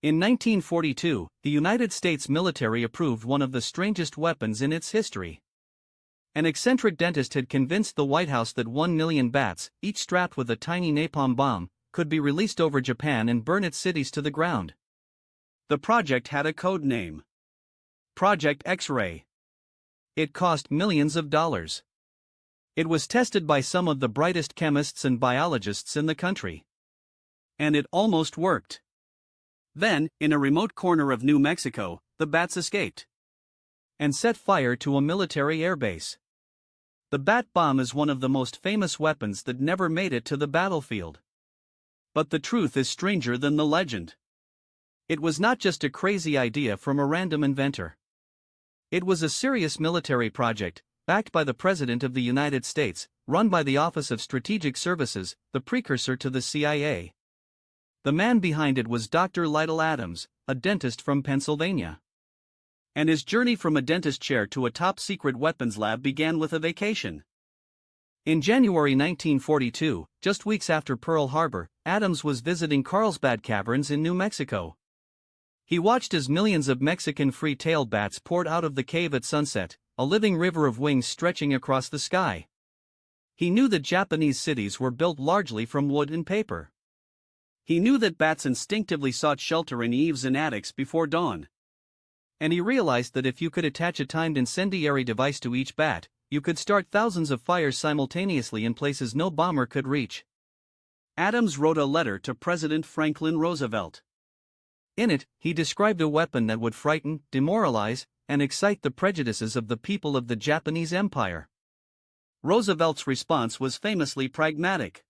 In 1942, the United States military approved one of the strangest weapons in its history. An eccentric dentist had convinced the White House that 1 million bats, each strapped with a tiny napalm bomb, could be released over Japan and burn its cities to the ground. The project had a code name: Project X-Ray. It cost millions of dollars. It was tested by some of the brightest chemists and biologists in the country. And it almost worked. Then, in a remote corner of New Mexico, the bats escaped and set fire to a military airbase. The bat bomb is one of the most famous weapons that never made it to the battlefield. But the truth is stranger than the legend. It was not just a crazy idea from a random inventor. It was a serious military project, backed by the President of the United States, run by the Office of Strategic Services, the precursor to the CIA. The man behind it was Dr. Lytle Adams, a dentist from Pennsylvania. And his journey from a dentist chair to a top-secret weapons lab began with a vacation. In January 1942, just weeks after Pearl Harbor, Adams was visiting Carlsbad Caverns in New Mexico. He watched as millions of Mexican free-tailed bats poured out of the cave at sunset, a living river of wings stretching across the sky. He knew that Japanese cities were built largely from wood and paper. He knew that bats instinctively sought shelter in eaves and attics before dawn. And he realized that if you could attach a timed incendiary device to each bat, you could start thousands of fires simultaneously in places no bomber could reach. Adams wrote a letter to President Franklin Roosevelt. In it, he described a weapon that would frighten, demoralize, and excite the prejudices of the people of the Japanese Empire. Roosevelt's response was famously pragmatic.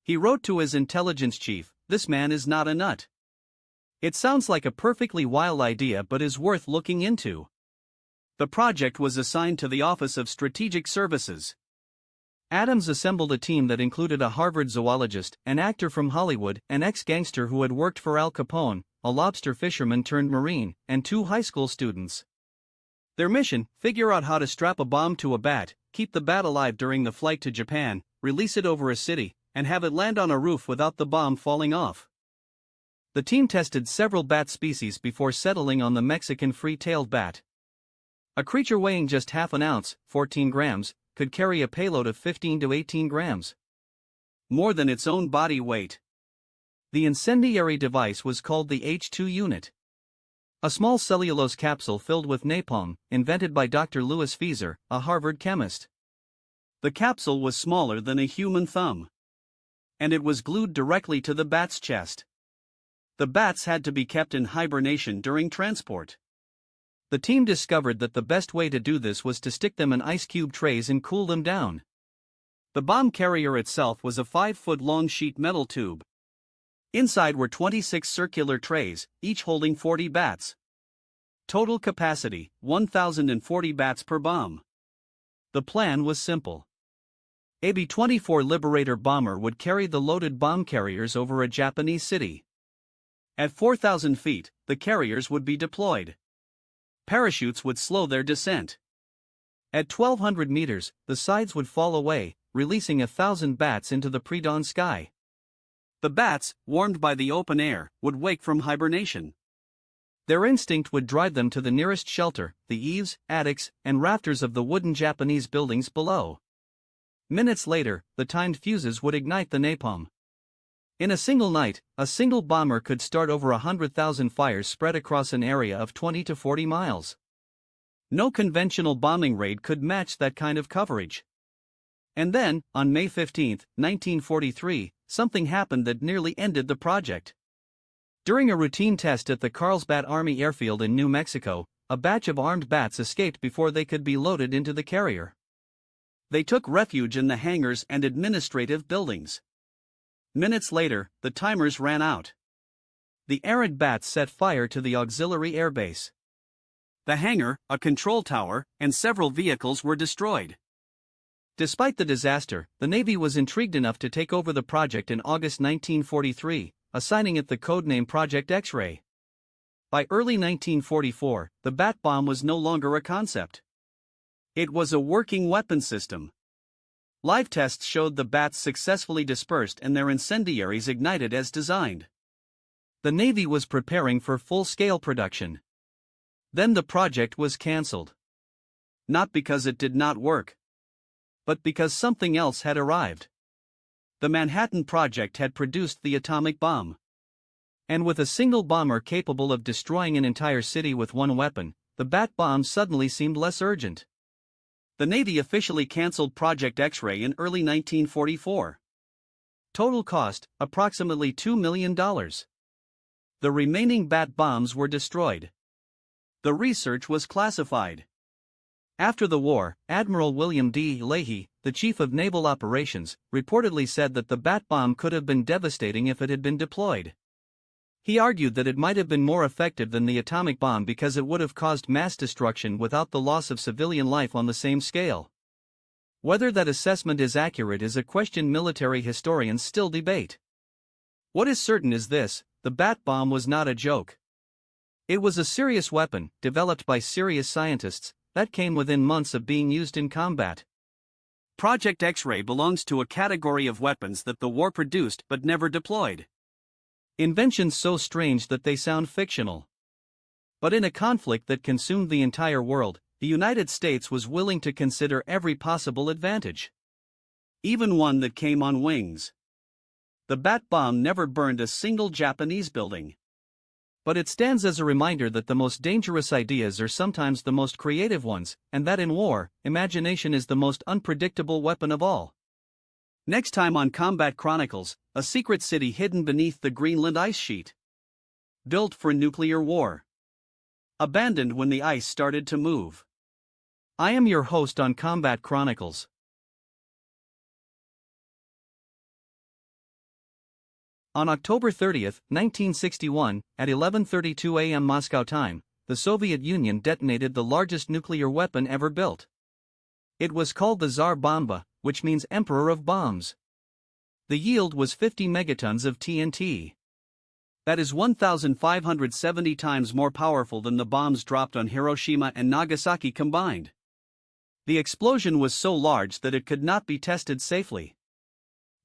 He wrote to his intelligence chief, "This man is not a nut. It sounds like a perfectly wild idea but is worth looking into." The project was assigned to the Office of Strategic Services. Adams assembled a team that included a Harvard zoologist, an actor from Hollywood, an ex-gangster who had worked for Al Capone, a lobster fisherman turned Marine, and 2 high school students. Their mission: figure out how to strap a bomb to a bat, keep the bat alive during the flight to Japan, release it over a city, and have it land on a roof without the bomb falling off. The team tested several bat species before settling on the Mexican free-tailed bat. A creature weighing just half an ounce, 14 grams, could carry a payload of 15 to 18 grams. More than its own body weight. The incendiary device was called the H2 unit. A small cellulose capsule filled with napalm, invented by Dr. Louis Fieser, a Harvard chemist. The capsule was smaller than a human thumb. And it was glued directly to the bat's chest. The bats had to be kept in hibernation during transport. The team discovered that the best way to do this was to stick them in ice cube trays and cool them down. The bomb carrier itself was a 5-foot-long sheet metal tube. Inside were 26 circular trays, each holding 40 bats. Total capacity: 1,040 bats per bomb. The plan was simple. A B-24 Liberator bomber would carry the loaded bomb carriers over a Japanese city. At 4,000 feet, the carriers would be deployed. Parachutes would slow their descent. At 1,200 meters, the sides would fall away, releasing 1,000 bats into the pre-dawn sky. The bats, warmed by the open air, would wake from hibernation. Their instinct would drive them to the nearest shelter, the eaves, attics, and rafters of the wooden Japanese buildings below. Minutes later, the timed fuses would ignite the napalm. In a single night, a single bomber could start over 100,000 fires spread across an area of 20 to 40 miles. No conventional bombing raid could match that kind of coverage. And then, on May 15, 1943, something happened that nearly ended the project. During a routine test at the Carlsbad Army Airfield in New Mexico, a batch of armed bats escaped before they could be loaded into the carrier. They took refuge in the hangars and administrative buildings. Minutes later, the timers ran out. The errant bats set fire to the auxiliary airbase. The hangar, a control tower, and several vehicles were destroyed. Despite the disaster, the Navy was intrigued enough to take over the project in August 1943, assigning it the codename Project X-Ray. By early 1944, the bat bomb was no longer a concept. It was a working weapon system. Live tests showed the bats successfully dispersed and their incendiaries ignited as designed. The Navy was preparing for full-scale production. Then the project was cancelled. Not because it did not work, but because something else had arrived. The Manhattan Project had produced the atomic bomb. And with a single bomber capable of destroying an entire city with one weapon, the Bat bomb suddenly seemed less urgent. The Navy officially cancelled Project X-ray in early 1944. Total cost, approximately $2 million. The remaining Bat bombs were destroyed. The research was classified. After the war, Admiral William D. Leahy, the chief of naval operations, reportedly said that the Bat bomb could have been devastating if it had been deployed. He argued that it might have been more effective than the atomic bomb because it would have caused mass destruction without the loss of civilian life on the same scale. Whether that assessment is accurate is a question military historians still debate. What is certain is this: the Bat bomb was not a joke. It was a serious weapon, developed by serious scientists, that came within months of being used in combat. Project X-ray belongs to a category of weapons that the war produced but never deployed. Inventions so strange that they sound fictional. But in a conflict that consumed the entire world, the United States was willing to consider every possible advantage. Even one that came on wings. The Bat bomb never burned a single Japanese building. But it stands as a reminder that the most dangerous ideas are sometimes the most creative ones, and that in war, imagination is the most unpredictable weapon of all. Next time on Combat Chronicles, a secret city hidden beneath the Greenland ice sheet. Built for nuclear war. Abandoned when the ice started to move. I am your host on Combat Chronicles. On October 30, 1961, at 11:32 a.m. Moscow time, the Soviet Union detonated the largest nuclear weapon ever built. It was called the Tsar Bomba, which means Emperor of Bombs. The yield was 50 megatons of TNT. That is 1,570 times more powerful than the bombs dropped on Hiroshima and Nagasaki combined. The explosion was so large that it could not be tested safely.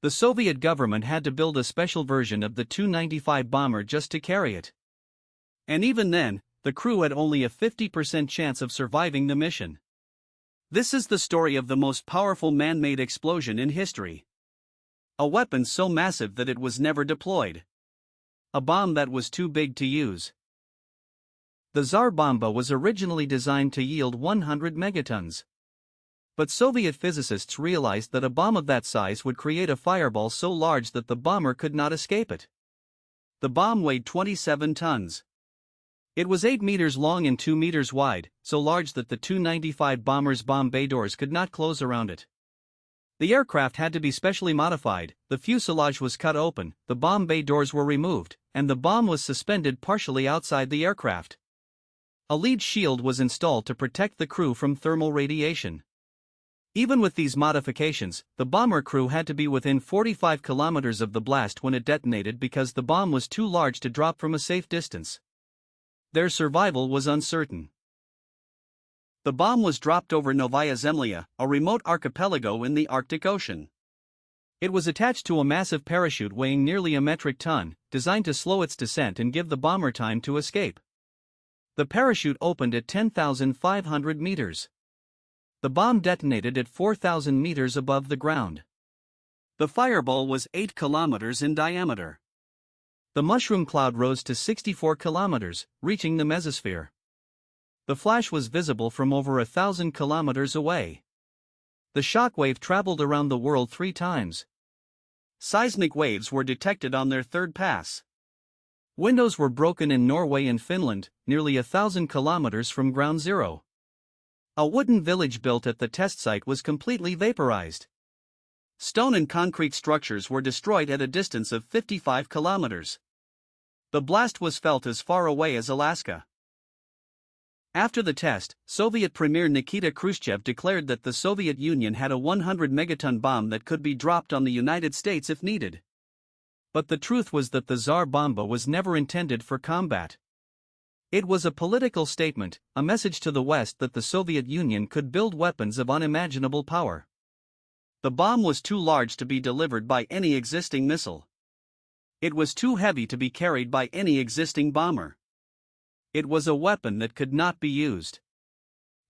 The Soviet government had to build a special version of the Tu-95 bomber just to carry it. And even then, the crew had only a 50% chance of surviving the mission. This is the story of the most powerful man-made explosion in history. A weapon so massive that it was never deployed. A bomb that was too big to use. The Tsar Bomba was originally designed to yield 100 megatons. But Soviet physicists realized that a bomb of that size would create a fireball so large that the bomber could not escape it. The bomb weighed 27 tons. It was 8 meters long and 2 meters wide, so large that the Tu-95 bomber's bomb bay doors could not close around it. The aircraft had to be specially modified, the fuselage was cut open, the bomb bay doors were removed, and the bomb was suspended partially outside the aircraft. A lead shield was installed to protect the crew from thermal radiation. Even with these modifications, the bomber crew had to be within 45 kilometers of the blast when it detonated because the bomb was too large to drop from a safe distance. Their survival was uncertain. The bomb was dropped over Novaya Zemlya, a remote archipelago in the Arctic Ocean. It was attached to a massive parachute weighing nearly a metric ton, designed to slow its descent and give the bomber time to escape. The parachute opened at 10,500 meters. The bomb detonated at 4,000 meters above the ground. The fireball was 8 kilometers in diameter. The mushroom cloud rose to 64 kilometers, reaching the mesosphere. The flash was visible from over 1,000 kilometers away. The shockwave traveled around the world 3 times. Seismic waves were detected on their third pass. Windows were broken in Norway and Finland, nearly 1,000 kilometers from ground zero. A wooden village built at the test site was completely vaporized. Stone and concrete structures were destroyed at a distance of 55 kilometers. The blast was felt as far away as Alaska. After the test, Soviet Premier Nikita Khrushchev declared that the Soviet Union had a 100 megaton bomb that could be dropped on the United States if needed. But the truth was that the Tsar Bomba was never intended for combat. It was a political statement, a message to the West that the Soviet Union could build weapons of unimaginable power. The bomb was too large to be delivered by any existing missile. It was too heavy to be carried by any existing bomber. It was a weapon that could not be used.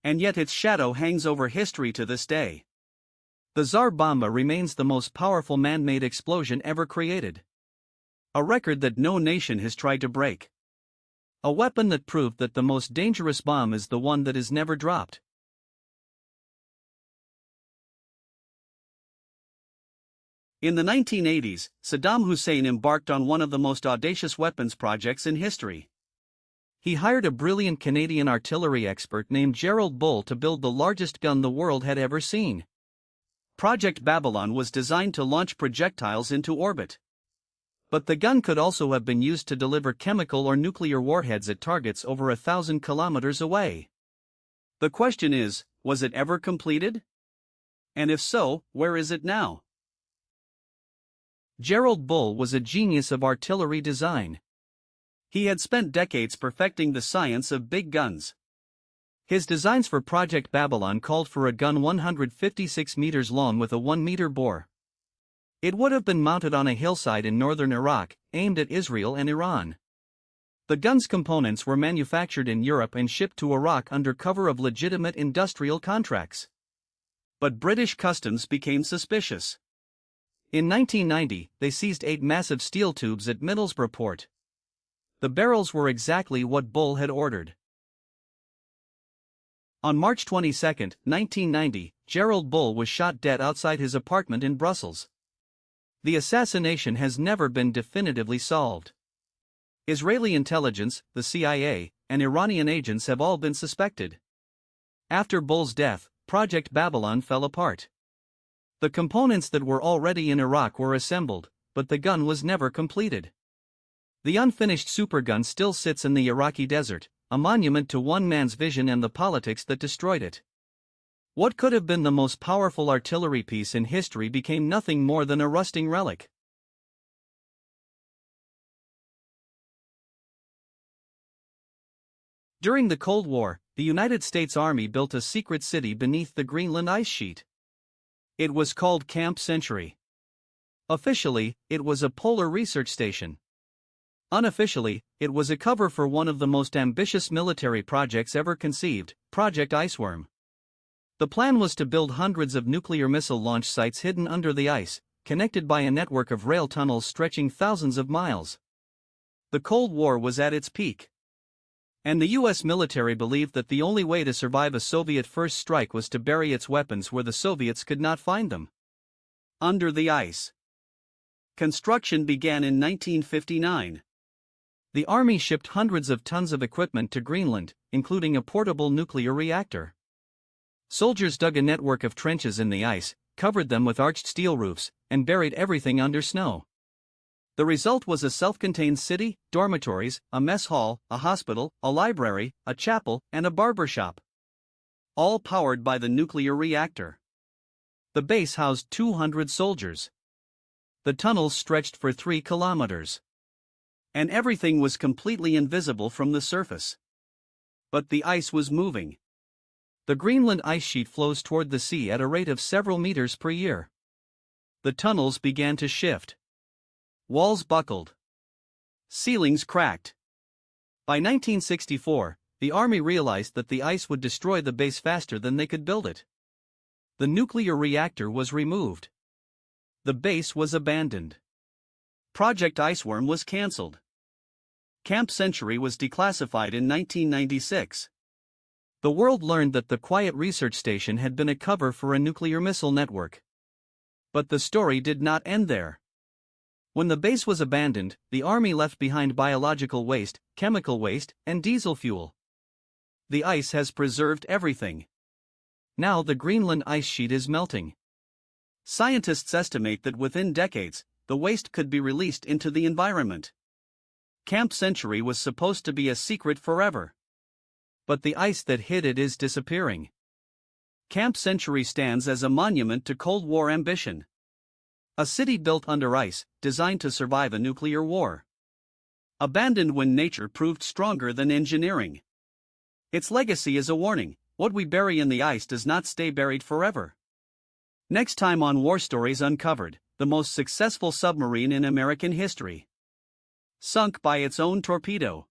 And yet its shadow hangs over history to this day. The Tsar Bomba remains the most powerful man-made explosion ever created. A record that no nation has tried to break. A weapon that proved that the most dangerous bomb is the one that is never dropped. In the 1980s, Saddam Hussein embarked on one of the most audacious weapons projects in history. He hired a brilliant Canadian artillery expert named Gerald Bull to build the largest gun the world had ever seen. Project Babylon was designed to launch projectiles into orbit. But the gun could also have been used to deliver chemical or nuclear warheads at targets over 1,000 kilometers away. The question is, was it ever completed? And if so, where is it now? Gerald Bull was a genius of artillery design. He had spent decades perfecting the science of big guns. His designs for Project Babylon called for a gun 156 meters long with a 1-meter bore. It would have been mounted on a hillside in northern Iraq, aimed at Israel and Iran. The gun's components were manufactured in Europe and shipped to Iraq under cover of legitimate industrial contracts. But British customs became suspicious. In 1990, they seized 8 massive steel tubes at Middlesbrough port. The barrels were exactly what Bull had ordered. On March 22, 1990, Gerald Bull was shot dead outside his apartment in Brussels. The assassination has never been definitively solved. Israeli intelligence, the CIA, and Iranian agents have all been suspected. After Bull's death, Project Babylon fell apart. The components that were already in Iraq were assembled, but the gun was never completed. The unfinished supergun still sits in the Iraqi desert, a monument to one man's vision and the politics that destroyed it. What could have been the most powerful artillery piece in history became nothing more than a rusting relic. During the Cold War, the United States Army built a secret city beneath the Greenland ice sheet. It was called Camp Century. Officially, it was a polar research station. Unofficially, it was a cover for one of the most ambitious military projects ever conceived, Project Iceworm. The plan was to build hundreds of nuclear missile launch sites hidden under the ice, connected by a network of rail tunnels stretching thousands of miles. The Cold War was at its peak. And the US military believed that the only way to survive a Soviet first strike was to bury its weapons where the Soviets could not find them. Under the ice. Construction began in 1959. The Army shipped hundreds of tons of equipment to Greenland, including a portable nuclear reactor. Soldiers dug a network of trenches in the ice, covered them with arched steel roofs, and buried everything under snow. The result was a self-contained city, dormitories, a mess hall, a hospital, a library, a chapel, and a barber shop. All powered by the nuclear reactor. The base housed 200 soldiers. The tunnels stretched for 3 kilometers. And everything was completely invisible from the surface. But the ice was moving. The Greenland ice sheet flows toward the sea at a rate of several meters per year. The tunnels began to shift. Walls buckled. Ceilings cracked. By 1964, the Army realized that the ice would destroy the base faster than they could build it. The nuclear reactor was removed. The base was abandoned. Project Iceworm was cancelled. Camp Century was declassified in 1996. The world learned that the quiet research station had been a cover for a nuclear missile network. But the story did not end there. When the base was abandoned, the Army left behind biological waste, chemical waste, and diesel fuel. The ice has preserved everything. Now the Greenland ice sheet is melting. Scientists estimate that within decades, the waste could be released into the environment. Camp Century was supposed to be a secret forever. But the ice that hid it is disappearing. Camp Century stands as a monument to Cold War ambition. A city built under ice, designed to survive a nuclear war. Abandoned when nature proved stronger than engineering. Its legacy is a warning: what we bury in the ice does not stay buried forever. Next time on War Stories Uncovered, the most successful submarine in American history. Sunk by its own torpedo.